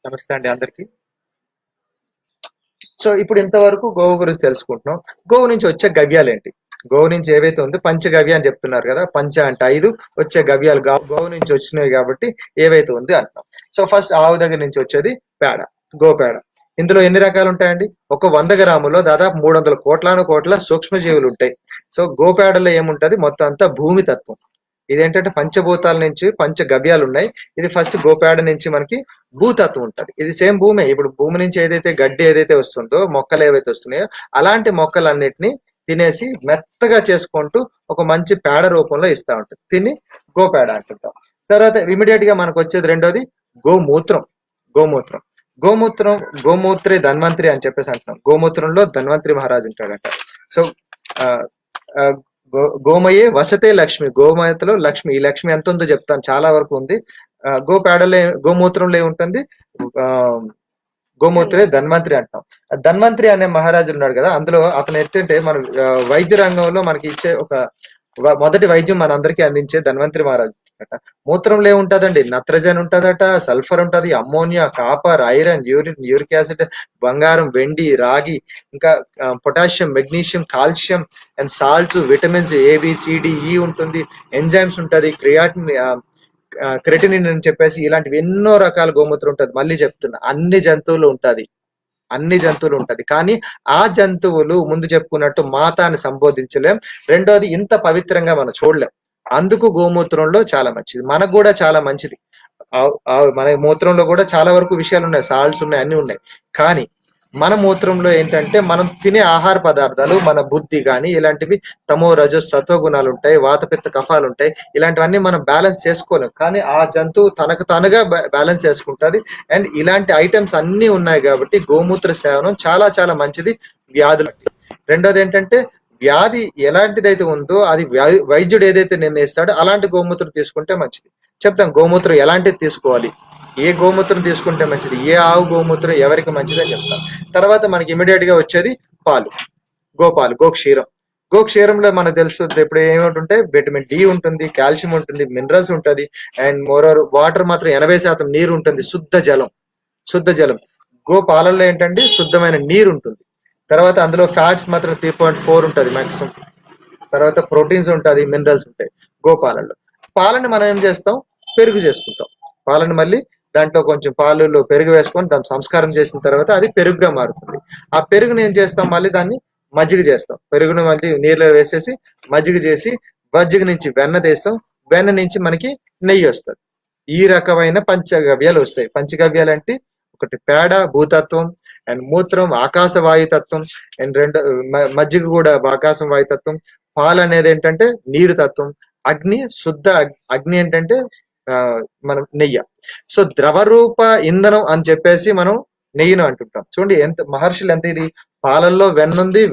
నమస్తే అండి అందరికి. సో ఇప్పుడు ఇంతవరకు గోవు గురించి తెలుసుకుంటున్నాం. గోవు నుంచి వచ్చే గవ్యాలు ఏంటి? గోవు నుంచి ఏవైతే ఉందో పంచగవ్య అని చెప్తున్నారు కదా. పంచ అంటే 5, వచ్చే గవ్యాలు గోవు నుంచి వచ్చినాయి కాబట్టి ఏవైతే ఉంది అంటాం. సో ఫస్ట్ ఆవు దగ్గర నుంచి వచ్చేది పేడ, గోపేడ. ఇందులో ఎన్ని రకాలు ఉంటాయండి? ఒక 100 గ్రాములో దాదాపు 300 కోట్ల సూక్ష్మజీవులు ఉంటాయి. సో గోపేడలో ఏముంటది? మొత్తం అంతా భూమి తత్వం. ఇదేంటంటే పంచభూతాల నుంచి పంచ గవ్యాలు ఉన్నాయి. ఇది ఫస్ట్ గోపేడ నుంచి మనకి భూతత్వం ఉంటది. ఇది సేమ్ భూమే. ఇప్పుడు భూమి నుంచి ఏదైతే గడ్డి ఏదైతే వస్తుందో, మొక్కలు ఏవైతే వస్తున్నాయో అలాంటి మొక్కలన్నిటిని తినేసి మెత్తగా చేసుకుంటూ ఒక మంచి పేడ రూపంలో ఇస్తా ఉంటుంది. తిని గోపేడ అంటుంటాం. తర్వాత ఇమీడియట్ గా మనకు వచ్చేది రెండోది గోమూత్రం. గోమూత్రం గోమూత్రం గోమూత్రే ధన్వంతరి అని చెప్పేసి అంటున్నాం. గోమూత్రంలో ధన్వంతరి మహారాజు ఉంటాడంట. సో గోమయే వసతే లక్ష్మి. గోమాతలో లక్ష్మి. ఈ లక్ష్మి ఎంత ఉందో చెప్తాను, చాలా వరకు ఉంది. గోపేడలో గోమూత్రంలో ఏముంటుంది? గోమూత్రే ధన్వంతరి అంటాం. ధన్వంతరి అనే మహారాజు ఉన్నాడు కదా, అందులో అతను ఎత్తుంటే మన వైద్య రంగంలో మనకి ఇచ్చే ఒక మొదటి వైద్యం మన అందరికీ అందించే ధన్వంతరి మహారాజు అట. మూత్రంలో ఏముంటదండి? నత్రజని ఉంటదట, సల్ఫర్ ఉంటది, ammonia, copper, iron, uric acid, బంగారం, వెండి, రాగి, ఇంకా potassium, magnesium, calcium and salts, vitamins ABCDE ఉంటుంది, ఎంజైమ్స్ ఉంటది, క్రెటినిన్ అని చెప్పేసి ఇలాంటివి ఎన్నో రకాల గోమూత్రం ఉంటది. మళ్ళీ చెప్తున్నా, అన్ని జంతువులు ఉంటది. కానీ ఆ జంతువులు ముందు చెప్పుకున్నట్టు మాత అని సంబోధించలేం. రెండోది ఇంత పవిత్రంగా మనం చూడలేం. అందుకు గోమూత్రంలో చాలా మంచిది, మనకు కూడా చాలా మంచిది. మన మూత్రంలో కూడా చాలా వరకు విషయాలు ఉన్నాయి, సాల్ట్స్ ఉన్నాయి, అన్ని ఉన్నాయి. కానీ మన మూత్రంలో ఏంటంటే మనం తినే ఆహార పదార్థాలు, మన బుద్ధి కానీ ఇలాంటివి తమో రజో సత్వ గుణాలు ఉంటాయి, వాతపిత్త కఫాలు ఉంటాయి. ఇలాంటివన్నీ మనం బ్యాలెన్స్ చేసుకోలేం. కానీ ఆ జంతువు తనకు తనగా బ్యాలెన్స్ చేసుకుంటది. అండ్ ఇలాంటి ఐటమ్స్ అన్ని ఉన్నాయి కాబట్టి గోమూత్ర సేవనం చాలా చాలా మంచిది వ్యాధులు. రెండోది ఏంటంటే వ్యాధి ఎలాంటిదైతే ఉందో అది వైద్యుడు ఏదైతే నిర్ణయిస్తాడో అలాంటి గోమూత్రం తీసుకుంటే మంచిది. చెప్తాం గోమూత్రం ఎలాంటిది తీసుకోవాలి, ఏ గోమూత్రం తీసుకుంటే మంచిది, ఏ ఆవు గోమూత్రం ఎవరికి మంచిది అని చెప్తాం. తర్వాత మనకి ఇమీడియట్ గా వచ్చేది పాలు, గోపాలు, గోక్షీరం. గోక్షీరంలో మనకు తెలుస్తుంది ఇప్పుడు ఏమిటంటే విటమిన్ డి ఉంటుంది, కాల్షియం ఉంటుంది, మినరల్స్ ఉంటుంది. అండ్ మోరోవర్ వాటర్ మాత్రం 80% నీరు ఉంటుంది, శుద్ధ జలం. గోపాలల్లో ఏంటంటే శుద్ధమైన నీరు ఉంటుంది. తర్వాత అందులో ఫ్యాట్స్ మాత్రం 3.4 ఉంటుంది మాక్సిమం. తర్వాత ప్రోటీన్స్ ఉంటుంది, మినరల్స్ ఉంటాయి గోపాలలో. పాలని మనం ఏం చేస్తాం? పెరుగు చేసుకుంటాం. పాలను మళ్ళీ దాంట్లో కొంచెం పాలలో పెరుగు వేసుకొని దాన్ని సంస్కారం చేసిన తర్వాత అది పెరుగుగా మారుతుంది. ఆ పెరుగుని ఏం చేస్తాం? మళ్ళీ దాన్ని మజ్జిగ చేస్తాం. పెరుగును మళ్ళీ నీళ్ళలో వేసేసి మజ్జిగ చేసి, మజ్జిగ నుంచి వెన్న తీస్తాం, వెన్న నుంచి మనకి నెయ్యి వస్తుంది. ఈ రకమైన పంచగవ్యాలు వస్తాయి. పంచగవ్యాలు అంటే ఒకటి పేడ భూతత్వం, అండ్ మూత్రం ఆకాశ వాయుతత్వం, అండ్ మజ్జిగ కూడా ఆకాశం వాయుతత్వం. పాలు అనేది ఏంటంటే నీరు తత్వం. అగ్ని శుద్ధ అగ్ని ఏంటంటే మనం నెయ్యి. సో ద్రవరూప ఇంధనం అని చెప్పేసి మనం నెయ్యిను అంటుంటాం. చూడండి ఎంత మహర్షులు ఎంత ఇది, పాలల్లో వెన్నుంది,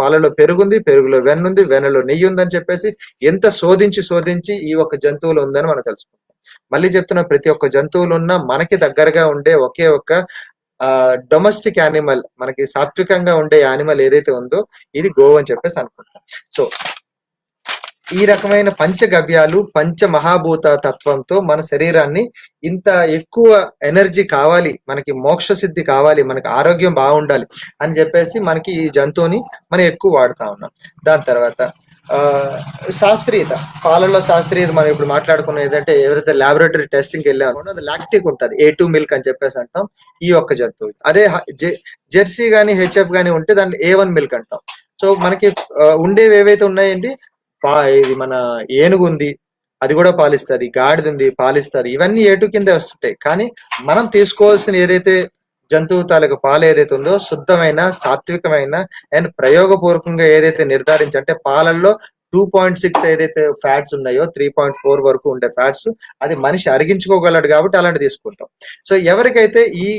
పాలలో పెరుగుంది, పెరుగులో వెన్నుంది, వెన్నలో నెయ్యి ఉందని చెప్పేసి ఎంత శోధించి ఈ ఒక్క జంతువులు ఉందని మనం తెలుసుకుంటాం. మళ్ళీ చెప్తున్నా, ప్రతి ఒక్క జంతువులు ఉన్న మనకి దగ్గరగా ఉండే ఒకే ఒక్క డొమెస్టిక్ యానిమల్, మనకి సాత్వికంగా ఉండే యానిమల్ ఏదైతే ఉందో ఇది గోవు అని చెప్పేసి అనుకుంటాం. సో ఈ రకమైన పంచగవ్యాలు, పంచ మహాభూత తత్వంతో మన శరీరాన్ని ఇంత ఎక్కువ ఎనర్జీ కావాలి, మనకి మోక్ష సిద్ధి కావాలి, మనకి ఆరోగ్యం బాగుండాలి అని చెప్పేసి మనకి ఈ జంతువుని మనం ఎక్కువ వాడుతా ఉన్నాం. దాని తర్వాత శాస్త్రీయత, పాలల్లో శాస్త్రీయత మనం ఇప్పుడు మాట్లాడుకున్న ఏదంటే ఎవరైతే ల్యాబొరేటరీ టెస్టింగ్కి వెళ్ళామో అది లాక్టిక్ ఉంటుంది, A2 మిల్క్ అని చెప్పేసి అంటాం ఈ ఒక్క జంతువు. అదే జెర్సీ గానీ హెచ్ఎఫ్ గానీ ఉంటే దాన్ని A1 మిల్క్ అంటాం. సో మనకి ఉండేవి ఏవైతే ఉన్నాయండి, ఇది మన ఏనుగు ఉంది, అది కూడా పాలిస్తుంది, గాడిద ఉంది పాలిస్తుంది, ఇవన్నీ A2 కింద వస్తుంటాయి. కానీ మనం తీసుకోవాల్సిన ఏదైతే జంతువు తాలూకు పాలు ఏదైతే ఉందో శుద్ధమైన, సాత్వికమైన అండ్ ప్రయోగపూర్వకంగా ఏదైతే నిర్ధారించి, అంటే పాలల్లో 2.6 ఏదైతే ఫ్యాట్స్ ఉన్నాయో 3.4 వరకు ఉండే ఫ్యాట్స్ అది మనిషి అరిగించుకోగలడు కాబట్టి అలాంటి తీసుకుంటాం. సో ఎవరికైతే ఈ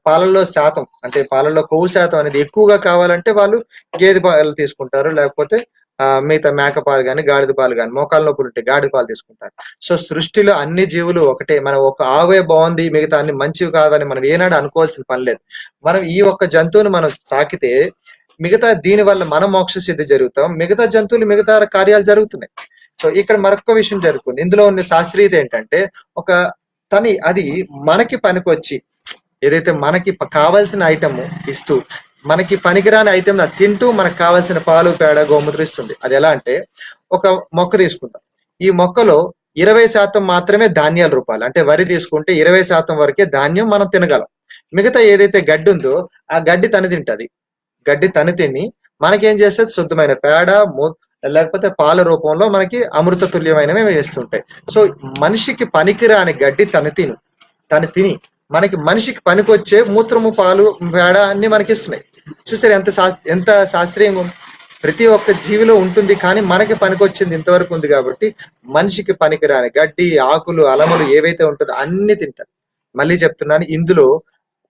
పాలల్లో శాతం, అంటే పాలల్లో కొవ్వు శాతం అనేది ఎక్కువగా కావాలంటే వాళ్ళు గేదె పాలు తీసుకుంటారు, లేకపోతే మిగతా మేక పాలు కానీ గాడిద పాలు కానీ, మోకాళ్ళ నొప్పులు ఉంటే గాడిద పాలు తీసుకుంటారు. సో సృష్టిలో అన్ని జీవులు ఒకటే. మనం ఒక ఆవే బాగుంది, మిగతా అన్ని మంచివి కాదని మనం ఏనాడు అనుకోవాల్సిన పని లేదు. మనం ఈ ఒక్క జంతువుని మనం సాకితే మిగతా దీని వల్ల మన మోక్ష సిద్ధి జరుగుతాం, మిగతా జంతువులు మిగతా కార్యాలు జరుగుతున్నాయి. సో ఇక్కడ మరొక విషయం జరుగుతుంది. ఇందులో ఉన్న శాస్త్రీయత ఏంటంటే అది మనకి పనికొచ్చి, ఏదైతే మనకి కావాల్సిన ఐటమ్ ఇస్తూ మనకి పనికిరాని ఐటమ్ తింటూ మనకు కావాల్సిన పాలు పేడ గోమూత్రం ఇస్తుంది. అది ఎలా అంటే ఒక మొక్క తీసుకుంటాం. ఈ మొక్కలో 20% మాత్రమే ధాన్యాల రూపాలు, అంటే వరి తీసుకుంటే 20% వరకే ధాన్యం మనం తినగలం. మిగతా ఏదైతే గడ్డి ఉందో ఆ గడ్డి తను తింటది. గడ్డి తను తిని మనకేం చేస్తుంది, శుద్ధమైన పేడ లేకపోతే పాల రూపంలో మనకి అమృత తుల్యమైనవి వేస్తుంటాయి. సో మనిషికి పనికిరాని గడ్డి తను తిని మనకి మనిషికి పనికొచ్చే మూత్రము పాలు పేడ అన్ని మనకి ఇస్తున్నాయి. చూసారు ఎంత శాస్త్రీయంగా ఉంది. ప్రతి ఒక్క జీవిలో ఉంటుంది, కానీ మనకి పనికొచ్చింది ఇంతవరకు ఉంది. కాబట్టి మనిషికి పనికిరాని గడ్డి ఆకులు అలములు ఏవైతే ఉంటుందో అన్ని తింటారు. మళ్ళీ చెప్తున్నాను, ఇందులో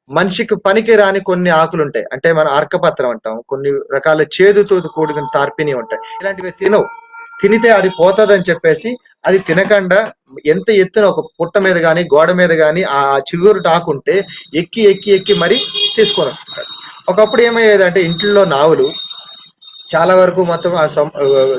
మనిషికి పనికి రాని కొన్ని ఆకులు ఉంటాయి, అంటే మనం అర్కపత్రం అంటాం, కొన్ని రకాల చేదుతో కూడిన తార్పిని ఉంటాయి. ఇలాంటివి తినితే అది పోతుందని చెప్పేసి అది తినకుండా ఎంత ఎత్తున ఒక పుట్ట మీద గాని గోడ మీద గాని ఆ చిగురు టాకుంటే ఎక్కి ఎక్కి ఎక్కి మరి తీసుకొని వస్తుంటారు. ఒకప్పుడు ఏమయ్యేదంటే ఇంట్లో నావులు చాలా వరకు మొత్తం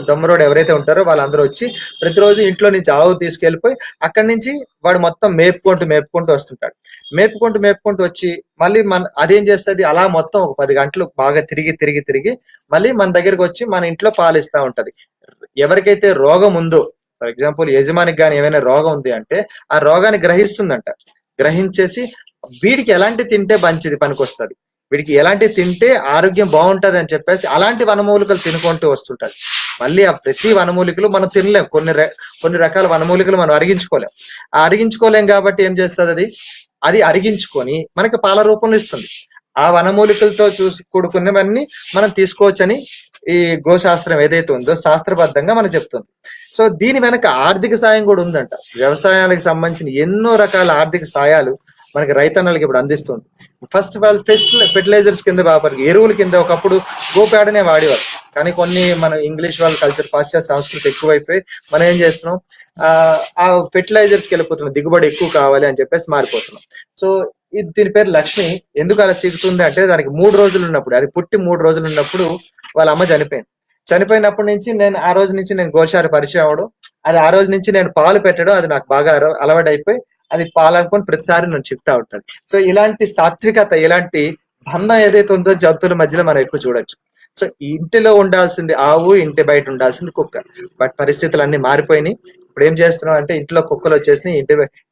దొమ్మరోడు ఎవరైతే ఉంటారో వాళ్ళందరూ వచ్చి ప్రతిరోజు ఇంట్లో నుంచి ఆవు తీసుకెళ్లిపోయి అక్కడి నుంచి వాడు మొత్తం మేపుకుంటూ వస్తుంటాడు. మేపుకుంటూ వచ్చి మళ్ళీ అదేం చేస్తుంది, అలా మొత్తం ఒక 10 గంటలు బాగా తిరిగి మళ్ళీ మన దగ్గరికి వచ్చి మన ఇంట్లో పాలిస్తా ఉంటది. ఎవరికైతే రోగం ఉందో, ఫర్ ఎగ్జాంపుల్ యజమానికి కానీ ఏమైనా రోగం ఉంది అంటే ఆ రోగాన్ని గ్రహిస్తుందంట. గ్రహించేసి వీడికి ఎలాంటి తింటే మంచిది పనికొస్తుంది, వీడికి ఎలాంటి తింటే ఆరోగ్యం బాగుంటది అని చెప్పేసి అలాంటి వనమూలికలు తినుకుంటూ వస్తుంటారు. మళ్ళీ ఆ ప్రతి వనమూలికలు మనం తినలేం, కొన్ని రకాల వనమూలికలు మనం అరిగించుకోలేం కాబట్టి ఏం చేస్తుంది, అది అరిగించుకొని మనకి పాల రూపంలో ఇస్తుంది. ఆ వనమూలికలతో కూడుకున్నవన్నీ మనం తీసుకోవచ్చని ఈ గోశాస్త్రం ఏదైతే ఉందో శాస్త్రబద్ధంగా మనకు చెప్తుంది. సో దీని వెనక ఆర్థిక సాయం కూడా ఉందంట. వ్యవసాయానికి సంబంధించిన ఎన్నో రకాల ఆర్థిక సాయాలు మనకి రైతన్నలకి ఇప్పుడు అందిస్తుంది. ఫస్ట్ ఆఫ్ ఆల్ ఫెర్టిలైజర్స్ కింద ఎరువుల కింద ఒకప్పుడు గోపేడనే వాడేవారు, కానీ కొన్ని మన ఇంగ్లీష్ వాళ్ళ కల్చర్, పాశ్చాత్య సంస్కృతి ఎక్కువైపోయి మనం ఏం చేస్తున్నాం, ఆ ఫెర్టిలైజర్స్కి వెళ్ళిపోతున్నాం, దిగుబడి ఎక్కువ కావాలి అని చెప్పేసి మారిపోతున్నాం. సో దీని పేరు లక్ష్మి. ఎందుకు అలా చిక్కుతుంది అంటే దానికి 3 రోజులు ఉన్నప్పుడు, అది పుట్టి 3 రోజులు ఉన్నప్పుడు వాళ్ళ అమ్మ చనిపోయినప్పటి నుంచి ఆ రోజు నుంచి నేను గోశాల పరిచయం అవడం, అది ఆ రోజు నుంచి నేను పాలు పెట్టడం, అది నాకు బాగా అలవాటు అయిపోయి అది పాలనుకొని ప్రతిసారి నేను చెప్తా ఉంటాను. సో ఇలాంటి సాత్వికత, ఇలాంటి బంధం ఏదైతే ఉందో జంతువుల మధ్యలో మనం ఎక్కువ చూడొచ్చు. సో ఇంటిలో ఉండాల్సింది ఆవు, ఇంటి బయట ఉండాల్సింది కుక్క. బట్ పరిస్థితులు అన్ని మారిపోయినాయి. ఇప్పుడు ఏం చేస్తున్నాం అంటే ఇంట్లో కుక్కలు వచ్చేసి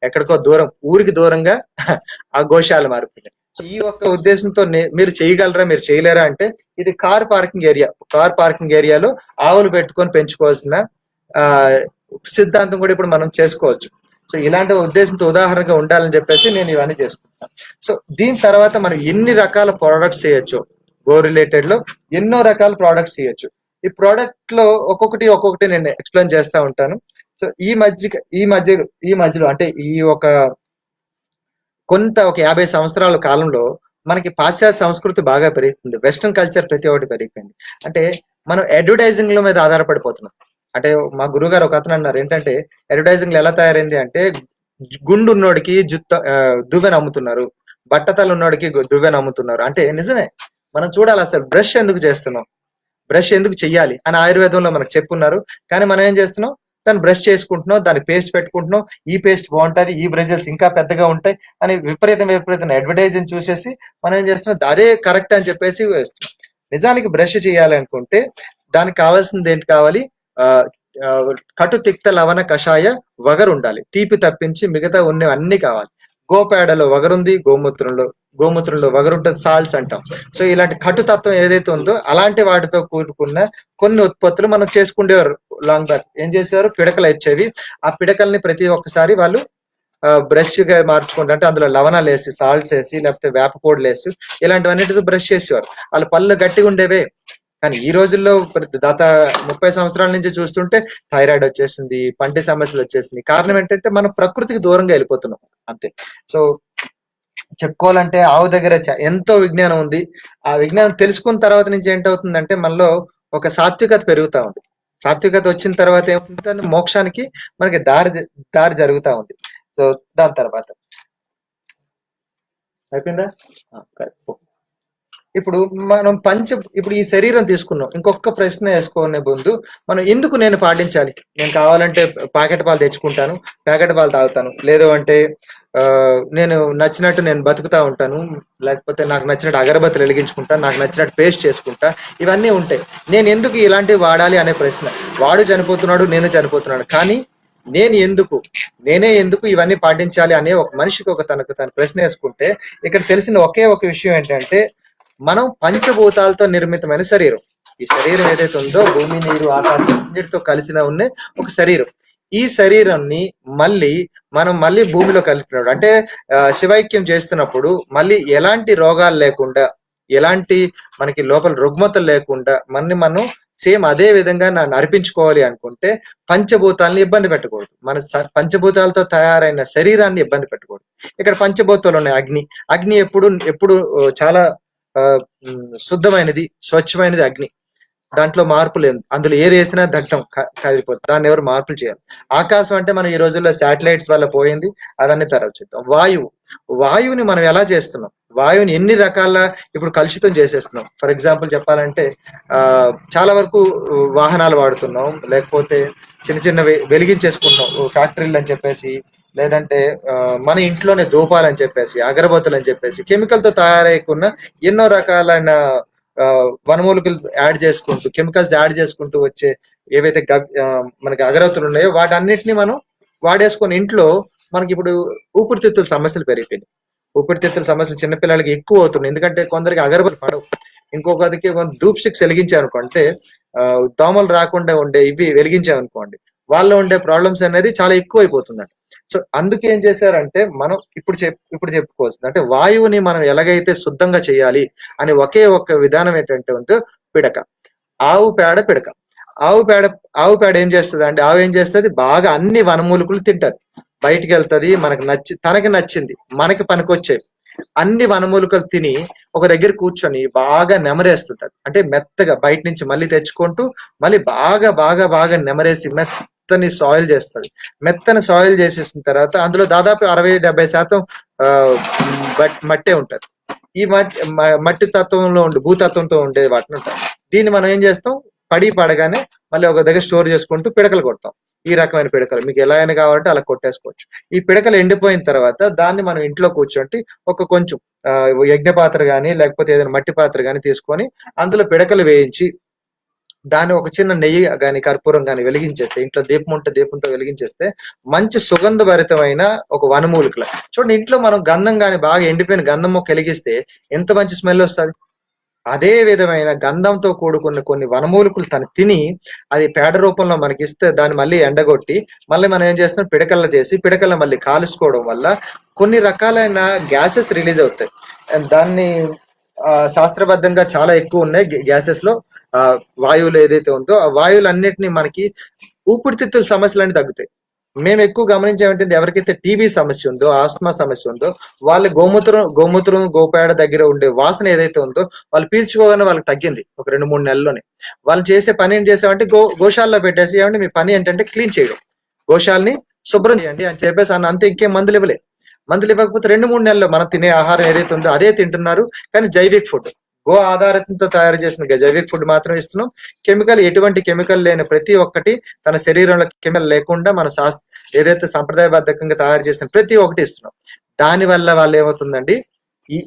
ఎక్కడికో దూరం, ఊరికి దూరంగా ఆ గోశాల మారిపోయినాయి. సో ఈ ఒక్క ఉద్దేశంతో మీరు చేయగలరా, మీరు చేయలేరా అంటే ఇది కార్ పార్కింగ్ ఏరియాలో ఆవులు పెట్టుకొని పెంచుకోవాల్సిన సిద్ధాంతం కూడా ఇప్పుడు మనం చేసుకోవచ్చు. సో ఇలాంటి ఉద్దేశంతో ఉదాహరణగా ఉండాలని చెప్పేసి నేను ఇవన్నీ చేసుకుంటాను. సో దీని తర్వాత మనం ఎన్ని రకాల ప్రోడక్ట్స్ చేయొచ్చు, గో రిలేటెడ్ లో ఎన్నో రకాల ప్రోడక్ట్స్ చేయొచ్చు. ఈ ప్రోడక్ట్ లో ఒక్కొక్కటి నేను ఎక్స్ప్లెయిన్ చేస్తా ఉంటాను. సో ఈ మధ్యలో అంటే ఒక 50 సంవత్సరాల కాలంలో మనకి పాశ్చాత్య సంస్కృతి బాగా పెరుగుతుంది, వెస్ట్రన్ కల్చర్ ప్రతి ఒక్కటి పెరిగిపోయింది. అంటే మనం అడ్వర్టైజింగ్ లో మీద ఆధారపడిపోతున్నాం. అంటే మా గురువు గారు ఒక అతను అన్నారు ఏంటంటే అడ్వర్టైజింగ్ ఎలా తయారైంది అంటే గుండు ఉన్నోడికి దువ్వెన అమ్ముతున్నారు, బట్టతలు ఉన్నోడికి దువ్వెన అమ్ముతున్నారు. అంటే నిజమే, మనం చూడాలి అసలు బ్రష్ ఎందుకు చేస్తున్నాం, బ్రష్ ఎందుకు చెయ్యాలి అని ఆయుర్వేదంలో మనకు చెప్పున్నారు. కానీ మనం ఏం చేస్తున్నాం, దాన్ని బ్రష్ చేసుకుంటున్నాం, దాన్ని పేస్ట్ పెట్టుకుంటున్నాం, ఈ పేస్ట్ బాగుంటుంది, ఈ బ్రజల్స్ ఇంకా పెద్దగా ఉంటాయి అని విపరీతం అడ్వర్టైజింగ్ చూసేసి మనం ఏం చేస్తున్నాం, అదే కరెక్ట్ అని చెప్పేసి వేస్తున్నాం. నిజానికి బ్రష్ చేయాలి అనుకుంటే దానికి కావాల్సింది ఏంటి కావాలి, కటు తిక్త లవణ కషాయ వగరు ఉండాలి, తీపి తప్పించి మిగతా ఉన్నవి అన్ని కావాలి. గోపేడలో వగరుంది, గోమూత్రంలో వగరు ఉంటుంది, సాల్ట్స్ అంటాం. సో ఇలాంటి కటుతత్వం ఏదైతే ఉందో అలాంటి వాటితో కూడుకున్న కొన్ని ఉత్పత్తులు మనం చేసుకునేవారు. లాంగ్ బ్యాక్ ఏం చేసేవారు, పిడకలు ఇచ్చేవి. ఆ పిడకల్ని ప్రతి ఒక్కసారి వాళ్ళు బ్రష్ గా మార్చుకుంటా, అంటే అందులో లవణాలు వేసి, సాల్ట్స్ వేసి, లేకపోతే వేప పొడులు వేసి ఇలాంటివన్నిటితో బ్రష్ చేసేవారు. వాళ్ళ పళ్ళు గట్టిగా ఉండేవే. కానీ ఈ రోజుల్లో గత 30 సంవత్సరాల నుంచి చూస్తుంటే థైరాయిడ్ వచ్చేసింది, పంటి సమస్యలు వచ్చేసింది. కారణం ఏంటంటే మనం ప్రకృతికి దూరంగా వెళ్ళిపోతున్నాం అంతే. సో చెప్పుకోవాలంటే ఆవు దగ్గర ఎంతో విజ్ఞానం ఉంది. ఆ విజ్ఞానం తెలుసుకున్న తర్వాత నుంచి ఏంటవుతుందంటే మనలో ఒక సాత్వికత పెరుగుతా ఉంది. సాత్వికత వచ్చిన తర్వాత ఏమవుతుందంటే మోక్షానికి మనకి దారి జరుగుతా ఉంది. సో దాని తర్వాత అయిపోయిందా, ఇప్పుడు మనం ఇప్పుడు ఈ శరీరం తీసుకున్నాం. ఇంకొక ప్రశ్న వేసుకునే ముందు మనం ఎందుకు నేను పాటించాలి? నేను కావాలంటే ప్యాకెట్ పాలు తెచ్చుకుంటాను, ప్యాకెట్ పాలు తాగుతాను. లేదు అంటే నేను నచ్చినట్టు నేను బతుకుతా ఉంటాను. లేకపోతే నాకు నచ్చినట్టు అగరబత్తులు వెలిగించుకుంటాను, నాకు నచ్చినట్టు పేస్ట్ చేసుకుంటా. ఇవన్నీ ఉంటాయి. నేను ఎందుకు ఇలాంటివి వాడాలి అనే ప్రశ్న. వాడు చనిపోతున్నాడు, నేను చనిపోతున్నాను. కానీ నేనే ఎందుకు ఇవన్నీ పాటించాలి అనే ఒక మనిషికి తనకు తన ప్రశ్న వేసుకుంటే ఇక్కడ తెలిసిన ఒకే ఒక విషయం ఏంటంటే మనం పంచభూతాలతో నిర్మితమైన శరీరం. ఈ శరీరం ఏదైతే ఉందో భూమి, నీరు, ఆకాశం అన్నిటితో కలిసిన ఉన్న ఒక శరీరం. ఈ శరీరాన్ని మళ్ళీ భూమిలో కలిపినాడు అంటే శివైక్యం చేస్తున్నప్పుడు మళ్ళీ ఎలాంటి రోగాలు లేకుండా, ఎలాంటి మనకి లోపల రుగ్మతలు లేకుండా మనం సేమ్ అదే విధంగా నన్ను అర్పించుకోవాలి అనుకుంటే పంచభూతాలని ఇబ్బంది పెట్టకూడదు. మన పంచభూతాలతో తయారైన శరీరాన్ని ఇబ్బంది పెట్టకూడదు. ఇక్కడ పంచభూతాలు ఉన్నాయి. అగ్ని ఎప్పుడు చాలా శుద్ధమైనది, స్వచ్ఛమైనది అగ్ని. దాంట్లో మార్పు లేదు. అందులో ఏది వేసినా దగ్ధం కదిలిపోతుంది. దాన్ని ఎవరు మార్పులు చేయాలి. ఆకాశం అంటే మనం ఈ రోజుల్లో శాటిలైట్స్ వల్ల పోయింది, అవన్నీ తర్వాత చూద్దాం. వాయువుని మనం ఎలా చేస్తున్నాం? వాయువుని ఎన్ని రకాల ఇప్పుడు కలుషితం చేసేస్తున్నాం. ఫర్ ఎగ్జాంపుల్ చెప్పాలంటే చాలా వరకు వాహనాలు వాడుతున్నాం, లేకపోతే చిన్న వెలిగించేసుకుంటున్నాం ఫ్యాక్టరీలు అని చెప్పేసి, లేదంటే మన ఇంట్లోనే ధూపాలని చెప్పేసి, అగరబత్తులు అని చెప్పేసి, కెమికల్ తో తయారైకున్న ఎన్నో రకాలైన వనమూలికలు యాడ్ చేసుకుంటూ, కెమికల్స్ యాడ్ చేసుకుంటూ వచ్చే ఏవైతే మనకి అగరబత్తులు ఉన్నాయో వాటన్నిటిని మనం వాడేసుకొని ఇంట్లో మనకి ఇప్పుడు ఊపిరితిత్తుల సమస్యలు పెరిగిపోయినాయి. ఊపిరితిత్తుల సమస్యలు చిన్నపిల్లలకి ఎక్కువ అవుతున్నాయి. ఎందుకంటే కొందరికి అగరబత్తులు పడవు. ఇంకొకరికి ధూప్ స్టిక్స్ వెలిగించామనుకోంటే దోమలు రాకుండా ఉండే ఇవి వెలిగించామనుకోండి, వాళ్ళలో ఉండే ప్రాబ్లమ్స్ అనేది చాలా ఎక్కువ అయిపోతుందండి. సో అందుకే ఏం చేశారంటే మనం ఇప్పుడు చెప్పుకోవాల్సింది అంటే వాయువుని మనం ఎలాగైతే శుద్ధంగా చేయాలి అని ఒకే ఒక్క విధానం ఏంటంటే ఉందో పిడక. పిడక. ఆవు పేడ ఏం చేస్తుంది అంటే ఆవు ఏం చేస్తుంది, బాగా అన్ని వనమూలికలు తింటది, బయటికి వెళ్తుంది, తనకి నచ్చింది, మనకి పనికొచ్చేవి అన్ని వనమూలికలు తిని ఒక దగ్గర కూర్చొని బాగా నెమరేస్తుంటది. అంటే మెత్తగా బయట నుంచి మళ్ళీ తెచ్చుకుంటూ మళ్ళీ బాగా బాగా బాగా నెమరేసి మెత్తని సాయిల్ చేస్తుంది. మెత్తని సాయిల్ చేసేసిన తర్వాత అందులో దాదాపు 60-70% మట్టే ఉంటది. ఈ మట్టి తత్వంలో భూతత్వంతో ఉండే వాటిని ఉంటాయి. దీన్ని మనం ఏం చేస్తాం, పడగానే మళ్ళీ ఒక దగ్గర స్టోర్ చేసుకుంటూ పిడకలు కొడతాం. ఈ రకమైన పిడకలు మీకు ఎలా అయినా కావాలంటే అలా కొట్టేసుకోవచ్చు. ఈ పిడకలు ఎండిపోయిన తర్వాత దాన్ని మనం ఇంట్లో కూర్చోండి కొంచెం యజ్ఞ పాత్ర కానీ లేకపోతే ఏదైనా మట్టి పాత్ర కానీ తీసుకొని అందులో పిడకలు వేయించి దాన్ని ఒక చిన్న నెయ్యి కానీ కర్పూరం కానీ వెలిగించేస్తే, ఇంట్లో దీపం ఉంటే దీపంతో వెలిగించేస్తే మంచి సుగంధభరితమైన ఒక వనమూలికలు చూడండి. ఇంట్లో మనం గంధం కానీ బాగా ఎండిపోయిన గంధం మొక్క వెలిగిస్తే ఎంత మంచి స్మెల్ వస్తుంది. అదే విధమైన గంధంతో కూడుకున్న కొన్ని వనమూలికలు తను తిని అది పేడ రూపంలో మనకి ఇస్తే దాన్ని మళ్ళీ ఎండగొట్టి మళ్ళీ మనం ఏం చేస్తాం, పిడకల్లో చేసి పిడకల్లో మళ్ళీ కాలుసుకోవడం వల్ల కొన్ని రకాలైన గ్యాసెస్ రిలీజ్ అవుతాయి. దాన్ని శాస్త్రబద్ధంగా చాలా ఎక్కువ ఉన్నాయి గ్యాసెస్ లో. వాయువులు ఏదైతే ఉందో ఆ వాయువులన్నిటిని మనకి ఊపిరితిత్తుల సమస్యలన్నీ తగ్గుతాయి. మేము ఎక్కువ గమనించామంటే ఎవరికైతే టీబీ సమస్య ఉందో, ఆస్మా సమస్య ఉందో వాళ్ళు గోమూత్రం గోపేడ దగ్గర ఉండే వాసన ఏదైతే ఉందో వాళ్ళు పీల్చుకోగానే వాళ్ళకి తగ్గింది ఒక 2-3 నెలల్లోనే. వాళ్ళు చేసే పని ఏం చేసామంటే గోశాలలో పెట్టేసి ఏమంటే మీ పని ఏంటంటే క్లీన్ చేయడం, గోశాలని శుభ్రం చేయండి అని చెప్పేసి అంతే. ఇంకేం మందులు ఇవ్వకపోతే 2-3 నెలల్లో మనం తినే ఆహారం ఏదైతే ఉందో అదే తింటున్నారు. కానీ జైవిక్ ఫుడ్, గో ఆధారితంతో తయారు చేసిన జైవిక్ ఫుడ్ మాత్రం ఇస్తున్నాం. ఎటువంటి కెమికల్ లేని ప్రతి ఒక్కటి తన శరీరంలో కెమికల్ లేకుండా మన ఏదైతే సంప్రదాయబద్ధకంగా తయారు చేసిన ప్రతి ఒక్కటి ఇస్తున్నాం. దాని వల్ల వాళ్ళు ఏమవుతుందండి,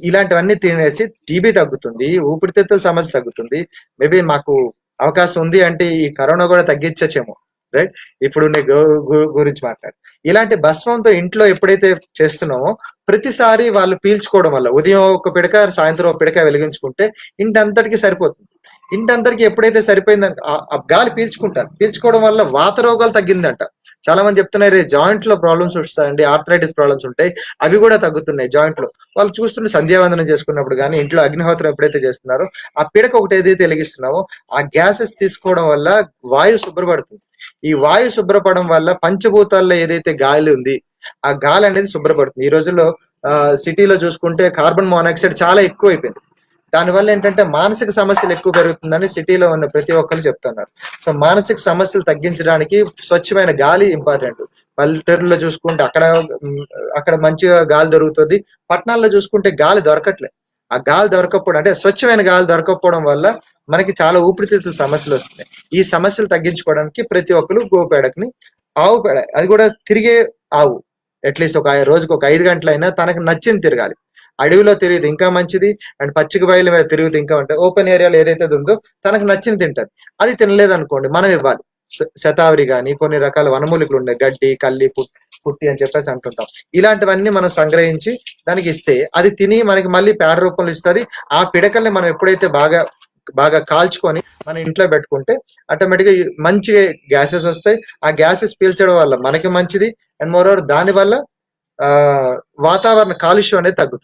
ఇలాంటివన్నీ తినేసి టీబీ తగ్గుతుంది, ఊపిరితిత్తుల సమస్య తగ్గుతుంది. మేబీ మాకు అవకాశం ఉంది అంటే ఈ కరోనా కూడా తగ్గించచ్చేమో. రైట్, ఇప్పుడు గురించి మాట్లాడు. ఇలాంటి భస్మంతో ఇంట్లో ఎప్పుడైతే చేస్తున్నామో ప్రతిసారి వాళ్ళు పీల్చుకోవడం వల్ల ఉదయం ఒక పిడక సాయంత్రం ఒక పిడక వెలిగించుకుంటే ఇంటంతటికి సరిపోతుంది. ఇంటంతటికి ఎప్పుడైతే సరిపోయిందంటే ఆ గాలి పీల్చుకోవడం వల్ల వాత రోగాలు తగ్గిందంట. చాలా మంది చెప్తున్నారు జాయింట్ లో ప్రాబ్లమ్స్ వస్తాయండి, ఆర్థరైటిస్ ప్రాబ్లమ్స్ ఉంటాయి, అవి కూడా తగ్గుతున్నాయి జాయింట్ లో. వాళ్ళు చూస్తుంటే సంధ్యావందనం చేసుకున్నప్పుడు కానీ ఇంట్లో అగ్నిహోత్రం ఎప్పుడైతే చేస్తున్నారో ఆ పిడక ఒకటి ఏదైతే వెలిగిస్తున్నామో ఆ గ్యాసెస్ తీసుకోవడం వల్ల వాయు శుభ్రపడుతుంది. ఈ వాయు శుభ్రపడడం వల్ల పంచభూతాల్లో ఏదైతే గాలి ఉంది ఆ గాలి అనేది శుభ్రపడుతుంది. ఈ రోజుల్లో సిటీలో చూసుకుంటే కార్బన్ మోనాక్సైడ్ చాలా ఎక్కువ అయిపోయింది. దానివల్ల ఏంటంటే మానసిక సమస్యలు ఎక్కువ పెరుగుతుందని సిటీలో ఉన్న ప్రతి ఒక్కరు చెప్తున్నారు. సో మానసిక సమస్యలు తగ్గించడానికి స్వచ్ఛమైన గాలి ఇంపార్టెంట్. పల్లెటూరులో చూసుకుంటే అక్కడ మంచిగా గాలి దొరుకుతుంది, పట్టణాల్లో చూసుకుంటే గాలి దొరకట్లేదు. ఆ గాలి దొరకకపోవడం అంటే స్వచ్ఛమైన గాలి దొరకకపోవడం వల్ల మనకి చాలా ఊపిరితిత్తుల సమస్యలు వస్తున్నాయి. ఈ సమస్యలు తగ్గించుకోవడానికి ప్రతి ఒక్కరు గోపేడకని, ఆవు పేడ అది కూడా తిరిగే ఆవు, అట్లీస్ట్ రోజుకి ఒక 5 గంటలైనా తనకు నచ్చింది తిరగాలి. అడవిలో తిరిగితే ఇంకా మంచిది, అండ్ పచ్చిక బయలు మీద తిరిగితే ఇంకా అంటే ఓపెన్ ఏరియాలో ఏదైతే ఉందో తనకు నచ్చింది తింటది. అది తినలేదనుకోండి మనం ఇవ్వాలి. శతావరి గాని కొన్ని రకాల వనమూలికలు ఉన్నాయి, గడ్డి, కల్లి, పుట్టి అని చెప్పేసి అంటుంటాం. ఇలాంటివన్నీ మనం సంగ్రహించి దానికి ఇస్తే అది తిని మనకి మళ్ళీ పేడ రూపంలో ఇస్తుంది. ఆ పిడకల్ని మనం ఎప్పుడైతే బాగా బాగా కాల్చుకొని మన ఇంట్లో పెట్టుకుంటే ఆటోమేటిక్ గా మంచి గ్యాసెస్ వస్తాయి. ఆ గ్యాసెస్ పీల్చడం వల్ల మనకి మంచిది, అండ్ మోర్ ఓవర్ దాని వల్ల వాతావరణ కాలుష్యం అనేది తగ్గుతుంది.